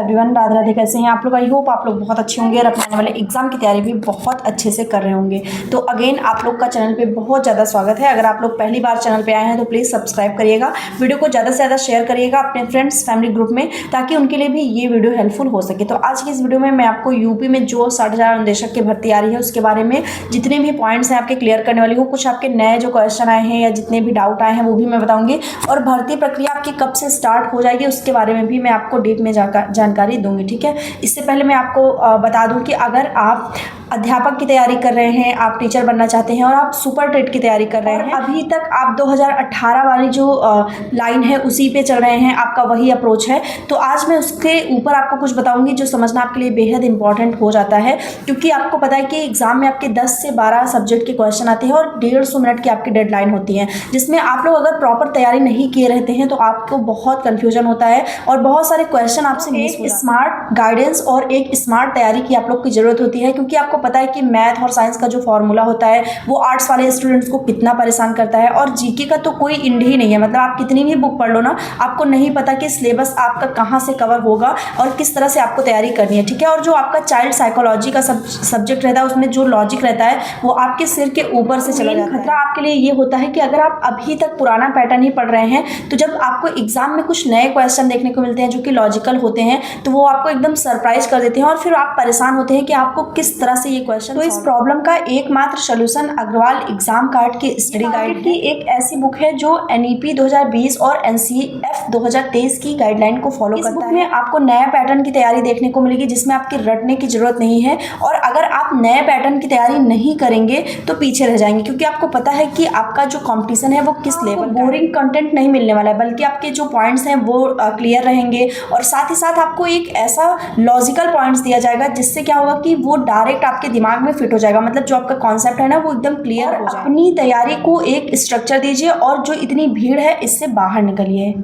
Everyone, Radhe Radhe. कैसे हैं आप लोग? आई होप आप लोग बहुत अच्छे होंगे और अपने आने वाले एग्जाम की तैयारी भी बहुत अच्छे से कर रहे होंगे। तो अगेन आप लोग का चैनल पे बहुत ज़्यादा स्वागत है। अगर आप लोग पहली बार चैनल पे आए हैं तो प्लीज़ सब्सक्राइब करिएगा, वीडियो को ज़्यादा से ज़्यादा शेयर करिएगा अपने फ्रेंड्स फैमिली ग्रुप में, ताकि उनके लिए भी ये वीडियो हेल्पफुल हो सके। तो आज की इस वीडियो में मैं आपको यूपी में जो 60,000 अनुदेशक की भर्ती आ रही है उसके बारे में जितने भी पॉइंट्स हैं आपके क्लियर करने वाली हूँ। कुछ आपके नए जो क्वेश्चन आए हैं या जितने भी डाउट आए हैं वो भी मैं बताऊँगी, और भर्ती प्रक्रिया आपकी कब से स्टार्ट हो जाएगी उसके बारे में भी मैं आपको डीप में जानकारी दूंगी। ठीक है, इससे पहले मैं आपको बता दूं कि अगर आप अध्यापक की तैयारी कर रहे हैं, आप टीचर बनना चाहते हैं और आप सुपर टेट की तैयारी कर रहे हैं, अभी तक आप 2018 वाली जो लाइन है उसी पे चल रहे हैं, आपका वही अप्रोच है, तो आज मैं उसके ऊपर आपको कुछ बताऊंगी जो समझना आपके लिए बेहद इंपॉर्टेंट हो जाता है। क्योंकि आपको पता है कि एग्जाम में आपके 10 से 12 सब्जेक्ट के क्वेश्चन आते हैं और 150 मिनट की आपकी डेडलाइन होती है, जिसमें आप लोग अगर प्रॉपर तैयारी नहीं किए रहते हैं तो आपको बहुत कन्फ्यूजन होता है और बहुत सारे क्वेश्चन आपसे मिस हो जाते हैं। स्मार्ट गाइडेंस और एक स्मार्ट तैयारी की आप लोग की जरूरत होती है, क्योंकि आपको पता है कि मैथ और साइंस का जो फॉर्मूला होता है वो आर्ट्स वाले स्टूडेंट्स को कितना परेशान करता है, और जीके का तो कोई इंड ही नहीं है। मतलब आप कितनी भी बुक पढ़ लो ना, आपको नहीं पता कि सिलेबस आपका कहाँ से कवर होगा और किस तरह से आपको तैयारी करनी है। ठीक है, और जो आपका चाइल्ड साइकोलॉजी का सब्जेक्ट रहता है उसमें जो लॉजिक रहता है वो आपके सिर के ऊपर से चला जाता है। खतरा आपके लिए ये होता है कि अगर आप अभी तक पुराना पैटर्न ही पढ़ रहे हैं तो जब आपको एग्जाम में कुछ नए क्वेश्चन देखने को मिलते हैं जो कि लॉजिकल होते हैं तो वो आपको एकदम सरप्राइज कर देते हैं और फिर आप परेशान होते हैं कि आपको किस तरह से ये क्वेश्चन। तो इस प्रॉब्लम का एकमात्र सोल्यूशन अग्रवाल एग्जाम कार्ड की स्टडी गाइड की एक ऐसी बुक है जो एनईपी 2020 और एनसीएफ 2023 की गाइडलाइन को फॉलो करता है। इस बुक में आपको नया पैटर्न की तैयारी देखने को मिलेगी जिसमें आपकी रटने की जरूरत नहीं है, और अगर आप नए पैटर्न की तैयारी नहीं करेंगे तो पीछे रह जाएंगे, क्योंकि आपको पता है कि आपका जो कंपटीशन है वो किस लेवल। बोरिंग कंटेंट नहीं मिलने वाला है, बल्कि आपके जो पॉइंट्स हैं वो क्लियर रहेंगे, और साथ ही साथ आपको एक ऐसा लॉजिकल पॉइंट्स दिया जाएगा जिससे क्या होगा कि वो डायरेक्ट आपके दिमाग में फिट हो जाएगा। मतलब जो आपका कॉन्सेप्ट है ना वो एकदम क्लियर हो जाएगा। अपनी तैयारी को एक स्ट्रक्चर दीजिए और जो इतनी भीड़ है इससे बाहर निकलिए।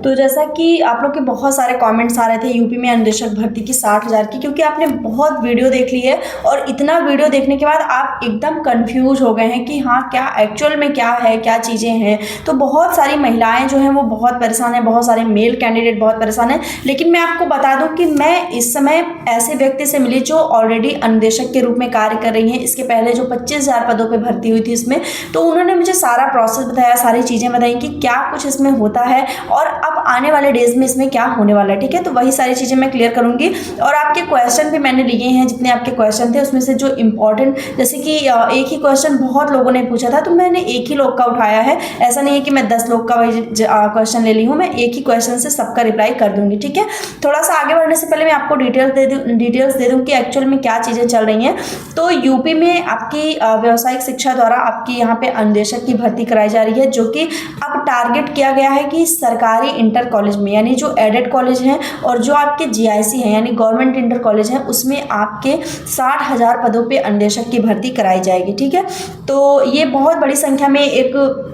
तो जैसा कि आप लोग के बहुत सारे कमेंट्स आ रहे थे यूपी में अनुदेशक भर्ती की 60,000 की, क्योंकि आपने बहुत वीडियो देख ली है और इतना वीडियो देखने के बाद आप एकदम कंफ्यूज हो गए हैं कि हाँ क्या एक्चुअल में क्या है, क्या चीज़ें हैं। तो बहुत सारी महिलाएं जो हैं वो बहुत परेशान हैं, बहुत सारे मेल कैंडिडेट बहुत परेशान हैं। लेकिन मैं आपको बता दूं कि मैं इस समय ऐसे व्यक्ति से मिली जो ऑलरेडी अनुदेशक के रूप में कार्य कर रही हैं। इसके पहले जो 25,000 पदों पर भर्ती हुई थी इसमें, तो उन्होंने मुझे सारा प्रोसेस बताया, सारी चीज़ें बताई कि क्या कुछ इसमें होता है और अब आने वाले डेज में इसमें क्या होने वाला है। ठीक है, तो वही सारी चीज़ें मैं क्लियर करूंगी, और आपके क्वेश्चन भी मैंने लिए हैं। जितने आपके क्वेश्चन थे उसमें से जो इंपॉर्टेंट, जैसे कि एक ही क्वेश्चन बहुत लोगों ने पूछा था तो मैंने एक ही लोग का उठाया है। ऐसा नहीं है कि मैं 10 लोग का क्वेश्चन ले ली हूँ, मैं एक ही क्वेश्चन से सबका रिप्लाई कर दूंगी। ठीक है, थोड़ा सा आगे बढ़ने से पहले मैं आपको डिटेल्स दे दूँ कि एक्चुअल में क्या चीज़ें चल रही हैं। तो यूपी में आपकी व्यावसायिक शिक्षा द्वारा आपकी यहाँ पे अनुदेशक की भर्ती कराई जा रही है, जो कि अब टारगेट किया गया है कि सरकारी इंटर कॉलेज में, यानी जो एडेड कॉलेज हैं और जो आपके जीआईसी हैं यानी गवर्नमेंट इंटर कॉलेज हैं, उसमें आपके 60,000 पदों पे अनुदेशक की भर्ती कराई जाएगी। ठीक है, तो ये बहुत बड़ी संख्या में एक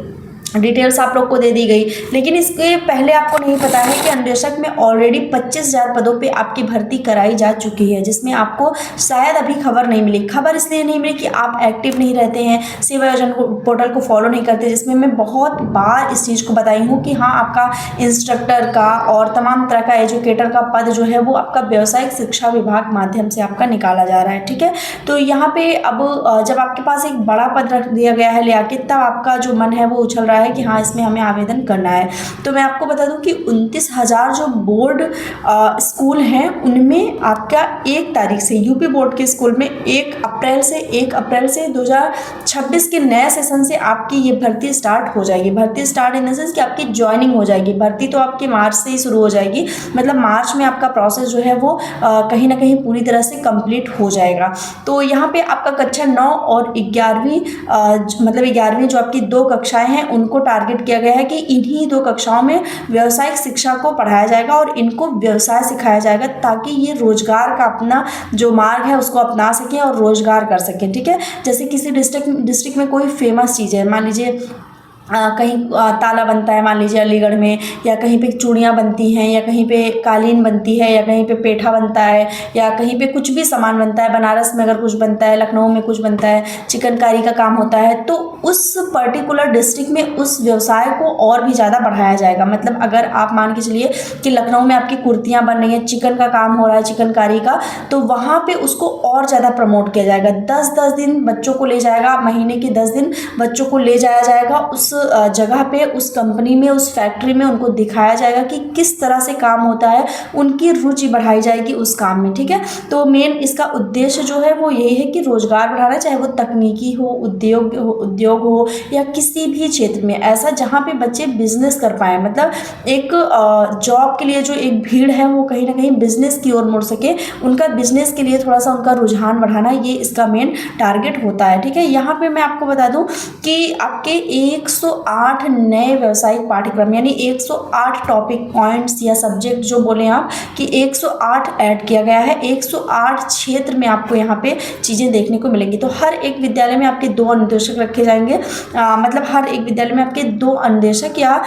डिटेल्स आप लोग को दे दी गई। लेकिन इसके पहले आपको नहीं पता है कि अनुदेशक में ऑलरेडी 25,000 पदों पे आपकी भर्ती कराई जा चुकी है, जिसमें आपको शायद अभी खबर नहीं मिली। खबर इसलिए नहीं मिली कि आप एक्टिव नहीं रहते हैं, सेवा योजना पोर्टल को फॉलो नहीं करते, जिसमें मैं बहुत बार इस चीज़ को बताई हूँ कि हाँ आपका इंस्ट्रक्टर का और तमाम तरह का एजुकेटर का पद जो है वो आपका व्यावसायिक शिक्षा विभाग माध्यम से आपका निकाला जा रहा है। ठीक है, तो यहाँ पे अब जब आपके पास एक बड़ा पद रख दिया गया है लिया के, तब आपका जो मन है वो उछल रहा है कि हाँ इसमें हमें आवेदन करना है। तो मैं आपको बता दूं कि 29,000 जो बोर्ड स्कूल हैं उनमें आपका 1 तारीख से यूपी बोर्ड के स्कूल में 1 अप्रैल से 2026 के नए सेशन से आपकी ये भर्ती स्टार्ट हो जाएगी। भर्ती स्टार्ट इन द सेंस कि आपकी ज्वाइनिंग हो जाएगी। भर्ती तो आपके मार्च से ही शुरू हो जाएगी, मतलब मार्च में आपका प्रोसेस जो है वो कहीं ना कहीं पूरी तरह से कंप्लीट हो जाएगा। तो यहाँ पे आपका कक्षा 9 और 11वीं मतलब 11वीं जो आपकी 2 कक्षाएं हैं उनको टारगेट किया गया है कि इन्हीं 2 कक्षाओं में व्यावसायिक शिक्षा को पढ़ाया जाएगा और इनको व्यवसाय सिखाया जाएगा, ताकि ये रोजगार का अपना जो मार्ग है उसको अपना सकें और रोजगार कर सकें। ठीक है, जैसे किसी डिस्ट्रिक्ट में कोई फेमस चीज़ है, मान लीजिए कहीं ताला बनता है मान लीजिए अलीगढ़ में, या कहीं पे चूड़ियाँ बनती हैं, या कहीं पे कालीन बनती है, या कहीं पे पेठा बनता है, या कहीं पे कुछ भी सामान बनता है, बनारस में अगर कुछ बनता है, लखनऊ में कुछ बनता है, चिकनकारी का काम होता है, तो उस पर्टिकुलर डिस्ट्रिक्ट में उस व्यवसाय को और भी ज़्यादा बढ़ाया जाएगा। मतलब अगर आप मान के चलिए कि लखनऊ में आपकी कुर्तियाँ बन रही हैं, चिकन का काम हो रहा है, चिकनकारी का, तो वहाँ पे उसको और ज़्यादा प्रमोट किया जाएगा। 10-10 दिन बच्चों को ले जाएगा, महीने के 10 दिन बच्चों को ले जाया जाएगा उस जगह पे, उस कंपनी में, उस फैक्ट्री में, उनको दिखाया जाएगा कि किस तरह से काम होता है, उनकी रुचि बढ़ाई जाएगी उस काम में। ठीक है, तो मेन इसका उद्देश्य जो है वो यही है कि रोजगार बढ़ाना, चाहे वो तकनीकी हो, उद्योग हो या किसी भी क्षेत्र में ऐसा जहाँ पे बच्चे बिजनेस कर पाए। मतलब एक जॉब के लिए जो एक भीड़ है वो कहीं ना कहीं बिजनेस की ओर मुड़ सके, उनका बिजनेस के लिए थोड़ा सा उनका रुझान बढ़ाना, ये इसका मेन टारगेट होता है। ठीक है, यहाँ पे मैं आपको बता दूं कि आपके 108 नए व्यावसायिक पाठ्यक्रम, यानी 108 टॉपिक पॉइंट्स या सब्जेक्ट जो बोले आप कि 108 ऐड किया गया है। 108 क्षेत्र में आपको यहाँ पे चीज़ें देखने को मिलेंगी। तो हर एक विद्यालय में आपके 2 अनुदेशक रखे जाएंगे, मतलब हर एक विद्यालय में आपके 2 अनुदेशक या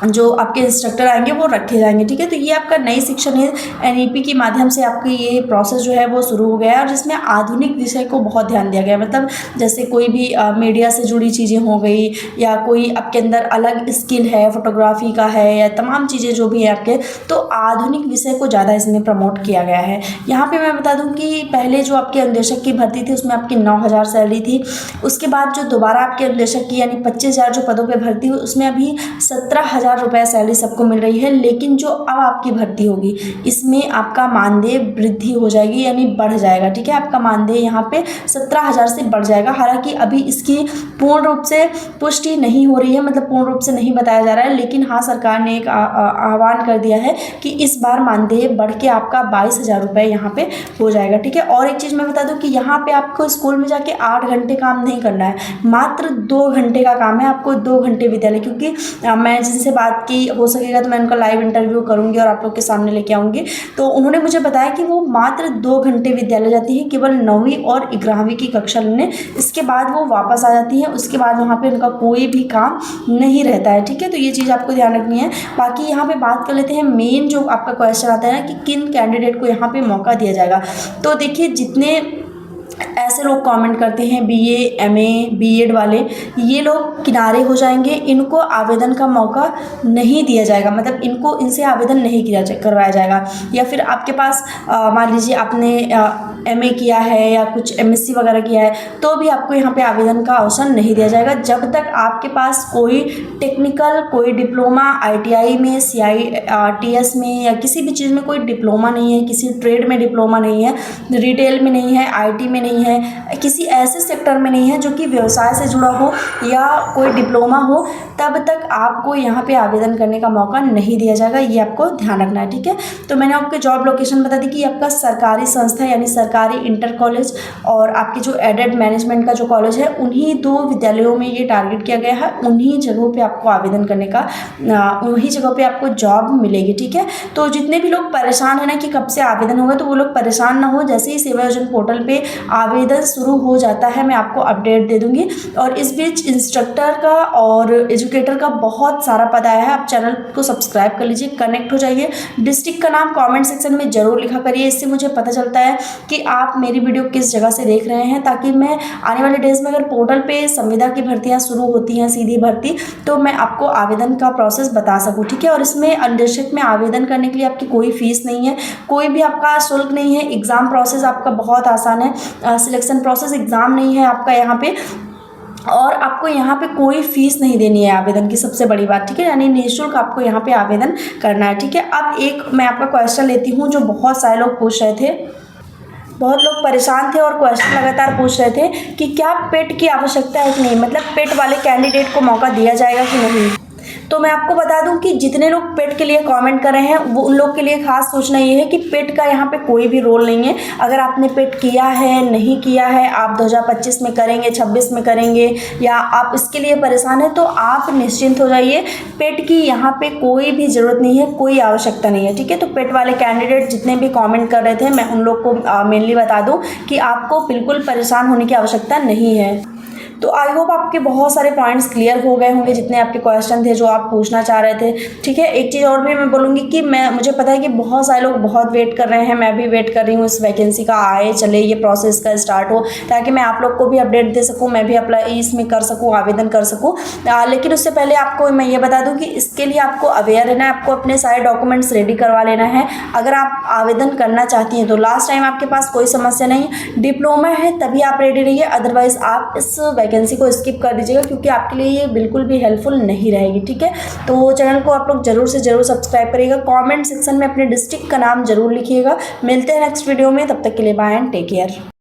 जो आपके इंस्ट्रक्टर आएंगे वो रखे जाएंगे। ठीक है, तो ये आपका नई शिक्षा नीति एनईपी के माध्यम से आपकी ये प्रोसेस जो है वो शुरू हो गया है, और जिसमें आधुनिक विषय को बहुत ध्यान दिया गया है। मतलब जैसे कोई भी मीडिया से जुड़ी चीज़ें हो गई, या कोई आपके अंदर अलग स्किल है, फोटोग्राफी का है, या तमाम चीज़ें जो भी है आपके, तो आधुनिक विषय को ज़्यादा इसमें प्रमोट किया गया है। यहाँ पर मैं बता दूँ कि पहले जो आपके अनुदेशक की भर्ती थी उसमें आपकी 9,000 सैलरी थी। उसके बाद जो दोबारा आपके अनुदेशक की यानी 25,000 जो पदों पर भर्ती हुई, उसमें अभी 17,000 रुपये सैलरी सबको मिल रही है। लेकिन जो अब आपकी भर्ती होगी इसमें आपका मानदेय वृद्धि हो जाएगी, यानी बढ़ जाएगा। ठीक है, आपका मानदेय यहाँ पे 17,000 से बढ़ जाएगा। हालांकि अभी इसकी पूर्ण रूप से पुष्टि नहीं हो रही है, मतलब पूर्ण रूप से नहीं बताया जा रहा है, लेकिन हाँ सरकार ने एक आह्वान कर दिया है कि इस बार मानदेय बढ़ के आपका 22,000 रुपये यहाँ पे हो जाएगा। ठीक है, और एक चीज़ मैं बता दूँ कि यहाँ पे आपको स्कूल में जाके 8 घंटे काम नहीं करना है, मात्र 2 घंटे का काम है। आपको 2 घंटे विद्यालय, क्योंकि मैं जिनसे बात की, हो सकेगा तो मैं उनका लाइव इंटरव्यू करूंगी और आप लोग के सामने लेके आऊंगी, तो उन्होंने मुझे बताया कि वो मात्र 2 घंटे विद्यालय जाती है, केवल 9वीं और 11वीं की कक्षा लेने। इसके बाद वो वापस आ जाती है, उसके बाद वहाँ पे उनका कोई भी काम नहीं रहता है। ठीक है, तो ये चीज़ आपको ध्यान रखनी है। बाकी यहाँ पे बात कर लेते हैं मेन जो आपका क्वेश्चन आता है ना कि किन कैंडिडेट को यहाँ पे मौका दिया जाएगा। तो देखिए, जितने ऐसे लोग कमेंट करते हैं बीए, एमए, बीएड वाले, ये लोग किनारे हो जाएंगे, इनको आवेदन का मौका नहीं दिया जाएगा। मतलब इनसे आवेदन नहीं करवाया जाएगा। या फिर आपके पास मान लीजिए आपने एमए किया है या कुछ एमएससी वगैरह किया है, तो भी आपको यहाँ पे आवेदन का अवसर नहीं दिया जाएगा जब तक आपके पास कोई टेक्निकल, कोई डिप्लोमा, आईटीआई में, सीआईटीएस में या किसी भी चीज़ में कोई डिप्लोमा नहीं है, किसी ट्रेड में डिप्लोमा नहीं है, रिटेल में नहीं है, आईटी में नहीं है, किसी ऐसे सेक्टर में नहीं है जो कि व्यवसाय से जुड़ा हो या कोई डिप्लोमा हो, तब तक आपको यहाँ पे आवेदन करने का मौका नहीं दिया जाएगा। ये आपको ध्यान रखना है। ठीक है, तो मैंने आपके जॉब लोकेशन बता दी कि आपका सरकारी संस्था यानी सरकारी इंटर कॉलेज और आपके जो एडेड मैनेजमेंट का जो कॉलेज है, उन्हीं 2 विद्यालयों में ये टारगेट किया गया है। उन्हीं जगहों पे आपको आवेदन करने का, उन्हीं जगहों पे आपको जॉब मिलेगी। ठीक है, तो जितने भी लोग परेशान है ना कि कब से आवेदन होगा, तो वो लोग परेशान ना हो। जैसे ही सेवा योजना पोर्टल पे आवेदन शुरू हो जाता है मैं आपको अपडेट दे दूंगी। और इस बीच इंस्ट्रक्टर का और एजुकेटर का बहुत सारा पद आया है, आप चैनल को सब्सक्राइब कर लीजिए, कनेक्ट हो जाइए। डिस्ट्रिक्ट का नाम कमेंट सेक्शन में जरूर लिखा करिए, इससे मुझे पता चलता है कि आप मेरी वीडियो किस जगह से देख रहे हैं, ताकि मैं आने वाले डेज में अगर पोर्टल पे संविदा की भर्तियाँ शुरू होती हैं, सीधी भर्ती, तो मैं आपको आवेदन का प्रोसेस बता सकूँ। ठीक है, और इसमें अनुदेशक में आवेदन करने के लिए आपकी कोई फीस नहीं है, कोई भी आपका शुल्क नहीं है। एग्ज़ाम प्रोसेस आपका बहुत आसान है, सिलेक्शन प्रोसेस, एग्ज़ाम नहीं है आपका यहाँ पे, और आपको यहाँ पे कोई फीस नहीं देनी है आवेदन की, सबसे बड़ी बात। ठीक है, यानी निःशुल्क आपको यहाँ पे आवेदन करना है। ठीक है, अब एक मैं आपका क्वेश्चन लेती हूँ जो बहुत सारे लोग पूछ रहे थे, बहुत लोग परेशान थे और क्वेश्चन लगातार पूछ रहे थे कि क्या पेट की आवश्यकता है कि नहीं, मतलब पेट वाले कैंडिडेट को मौका दिया जाएगा कि नहीं। तो मैं आपको बता दूं कि जितने लोग पेट के लिए कमेंट कर रहे हैं वो उन लोग के लिए खास सोचना ये है कि पेट का यहाँ पे कोई भी रोल नहीं है। अगर आपने पेट किया है, नहीं किया है, आप 2025 में करेंगे, 26 में करेंगे, या आप इसके लिए परेशान है, तो आप निश्चिंत हो जाइए। पेट की यहाँ पे कोई भी ज़रूरत नहीं है, कोई आवश्यकता नहीं है। ठीक है, तो पेट वाले कैंडिडेट जितने भी कॉमेंट कर रहे थे, मैं उन लोग को मेनली बता दूँ कि आपको बिल्कुल परेशान होने की आवश्यकता नहीं है। तो आई होप आपके बहुत सारे पॉइंट्स क्लियर हो गए होंगे, जितने आपके क्वेश्चन थे जो आप पूछना चाह रहे थे। ठीक है, एक चीज़ और भी मैं बोलूँगी कि मुझे पता है कि बहुत सारे लोग बहुत वेट कर रहे हैं, मैं भी वेट कर रही हूँ इस वैकेंसी का आए चले, ये प्रोसेस का स्टार्ट हो, ताकि मैं आप लोग को भी अपडेट दे सकूँ, मैं भी अप्लाई इसमें कर सकूँ, आवेदन कर सकूँ। लेकिन उससे पहले आपको मैं ये बता दूँ कि इसके लिए आपको अवेयर रहना है, आपको अपने सारे डॉक्यूमेंट्स रेडी करवा लेना है। अगर आप आवेदन करना चाहती हैं तो लास्ट टाइम आपके पास कोई समस्या नहीं, डिप्लोमा है तभी आप रेडी रहिए, अदरवाइज आप इस वैकेंसी को स्किप कर दीजिएगा, क्योंकि आपके लिए ये बिल्कुल भी हेल्पफुल नहीं रहेगी। ठीक है, तो चैनल को आप लोग जरूर से जरूर सब्सक्राइब करिएगा, कमेंट सेक्शन में अपने डिस्ट्रिक्ट का नाम जरूर लिखिएगा। मिलते हैं नेक्स्ट वीडियो में, तब तक के लिए बाय एंड टेक केयर।